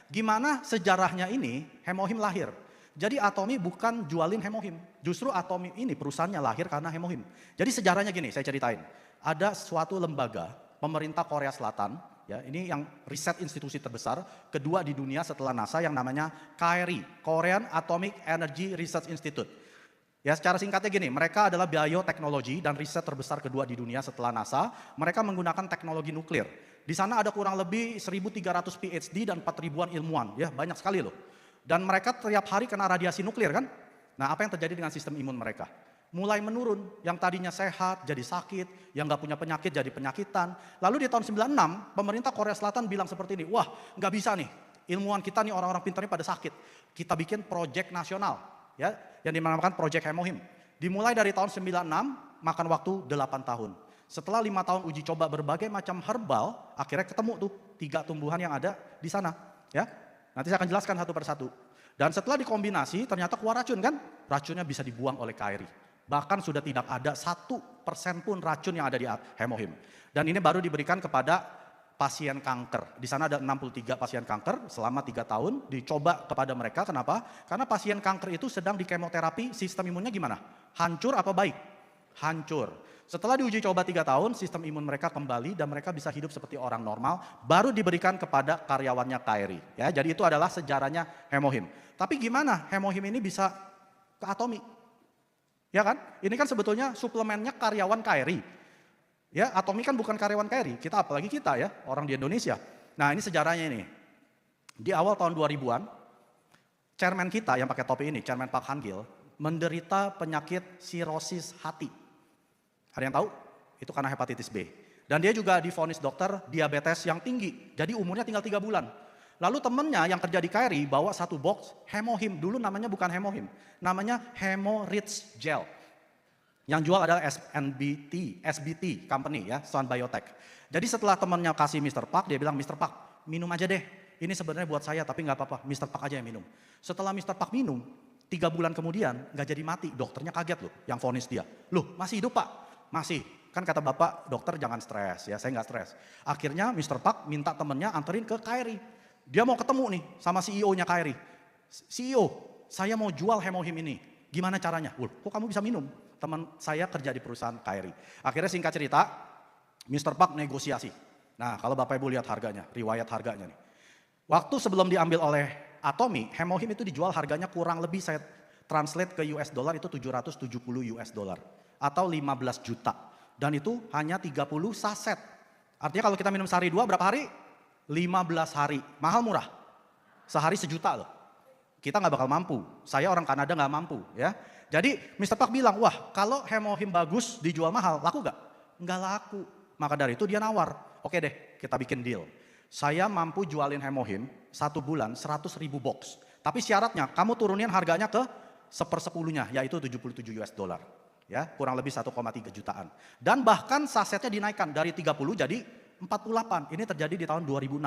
Gimana sejarahnya ini Hemohim lahir? Jadi Atomi bukan jualin Hemohim, justru Atomi ini perusahaannya lahir karena Hemohim. Jadi sejarahnya gini, saya ceritain. Ada suatu lembaga pemerintah Korea Selatan, ya ini yang riset institusi terbesar, kedua di dunia setelah NASA yang namanya KRI, Korean Atomic Energy Research Institute. Ya secara singkatnya gini, mereka adalah bioteknologi dan riset terbesar kedua di dunia setelah NASA. Mereka menggunakan teknologi nuklir. Di sana ada kurang lebih 1.300 PhD dan 4.000-an ilmuwan, ya banyak sekali loh. Dan mereka tiap hari kena radiasi nuklir kan. Nah apa yang terjadi dengan sistem imun mereka? Mulai menurun, yang tadinya sehat jadi sakit, yang nggak punya penyakit jadi penyakitan. Lalu di tahun 96, pemerintah Korea Selatan bilang seperti ini, wah nggak bisa nih, ilmuwan kita nih orang-orang pintar ini pada sakit. Kita bikin proyek nasional, ya yang dinamakan Proyek Hemohim. Dimulai dari tahun 96, makan waktu 8 tahun. Setelah 5 tahun uji coba berbagai macam herbal, akhirnya ketemu tuh 3 tumbuhan yang ada di sana. Ya, nanti saya akan jelaskan satu persatu. Dan setelah dikombinasi, ternyata keluar racun kan? Racunnya bisa dibuang oleh KRI. Bahkan sudah tidak ada 1% pun racun yang ada di Hemohim. Dan ini baru diberikan kepada pasien kanker. Di sana ada 63 pasien kanker selama 3 tahun dicoba kepada mereka. Kenapa? Karena pasien kanker itu sedang di kemoterapi, sistem imunnya gimana? Hancur apa baik? Hancur. Setelah diuji coba 3 tahun, sistem imun mereka kembali dan mereka bisa hidup seperti orang normal, baru diberikan kepada karyawannya KRI. Ya, jadi itu adalah sejarahnya Hemohim. Tapi gimana Hemohim ini bisa ke Atomi? Ya kan? Ini kan sebetulnya suplemennya karyawan KRI. Ya, Atomi kan bukan karyawan KRI, kita apalagi kita ya, orang di Indonesia. Nah ini sejarahnya ini. Di awal tahun 2000-an, chairman kita yang pakai topi ini, chairman Park Han-gil, menderita penyakit sirosis hati. Ada yang tahu? Itu karena hepatitis B. Dan dia juga divonis dokter diabetes yang tinggi. Jadi umurnya tinggal 3 bulan. Lalu temennya yang kerja di KRI bawa 1 box Hemohim. Dulu namanya bukan Hemohim. Namanya Hemorrhage Gel. Yang jual adalah SBT company ya, Sun Biotech. Jadi setelah temennya kasih Mr. Park, dia bilang, Mr. Park minum aja deh. Ini sebenarnya buat saya tapi nggak apa-apa, Mr. Park aja yang minum. Setelah Mr. Park minum, 3 bulan kemudian nggak jadi mati. Dokternya kaget loh yang vonis dia. Loh masih hidup Pak? Masih, kan kata bapak dokter jangan stres ya, saya nggak stres. Akhirnya Mr. Park minta temennya anterin ke KRI. Dia mau ketemu nih sama CEO-nya KRI. CEO, saya mau jual Hemohim ini, gimana caranya? Kok kamu bisa minum? Teman saya kerja di perusahaan KRI. Akhirnya singkat cerita, Mr. Park negosiasi. Nah kalau bapak ibu lihat harganya, riwayat harganya nih. Waktu sebelum diambil oleh Atomi, Hemohim itu dijual harganya kurang lebih saya translate ke US dollar itu 770 US dollar. Atau 15 juta. Dan itu hanya 30 saset. Artinya kalau kita minum sehari 2 berapa hari? 15 hari. Mahal murah? Sehari 1 juta loh. Kita nggak bakal mampu. Saya orang Kanada nggak mampu ya. Jadi Mr. Park bilang, wah kalau Hemohim bagus dijual mahal, laku nggak? Nggak laku. Maka dari itu dia nawar. Oke deh kita bikin deal. Saya mampu jualin Hemohim 1 bulan 100.000 box. Tapi syaratnya kamu turunin harganya ke 1/10-nya yaitu 77 US dollar. Ya, kurang lebih 1,3 jutaan. Dan bahkan sasetnya dinaikkan dari 30 jadi 48. Ini terjadi di tahun 2006.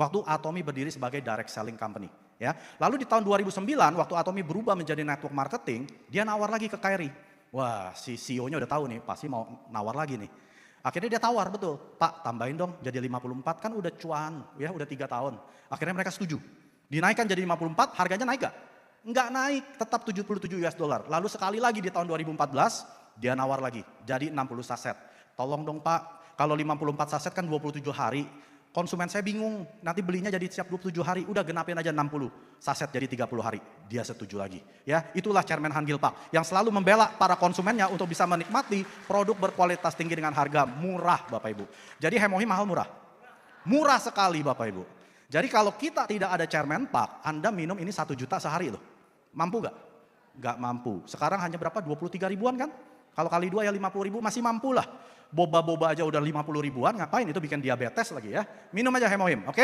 Waktu Atomi berdiri sebagai direct selling company. Ya. Lalu di tahun 2009 waktu Atomi berubah menjadi network marketing, dia nawar lagi ke KRI. Wah si CEO-nya udah tahu nih, pasti mau nawar lagi nih. Akhirnya dia tawar betul, Pak tambahin dong jadi 54 kan udah cuan, ya udah 3 tahun. Akhirnya mereka setuju. Dinaikkan jadi 54, harganya naik gak? Enggak naik, tetap 77 US dollar. Lalu sekali lagi di tahun 2014, dia nawar lagi, jadi 60 saset. Tolong dong Pak, kalau 54 saset kan 27 hari. Konsumen saya bingung, nanti belinya jadi siap 27 hari, udah genapin aja 60 saset jadi 30 hari. Dia setuju lagi. Ya, itulah Chairman Han-gil Park yang selalu membela para konsumennya untuk bisa menikmati produk berkualitas tinggi dengan harga murah Bapak Ibu. Jadi Hemohim mahal murah? Murah sekali Bapak Ibu. Jadi kalau kita tidak ada Chairman Park, Anda minum ini 1 juta sehari loh. Mampu gak? Gak mampu. Sekarang hanya berapa? 23 ribuan kan? Kalau kali 2 ya 50 ribu masih mampu lah. Boba-boba aja udah 50 ribuan, ngapain itu bikin diabetes lagi ya. Minum aja Hemohim, oke?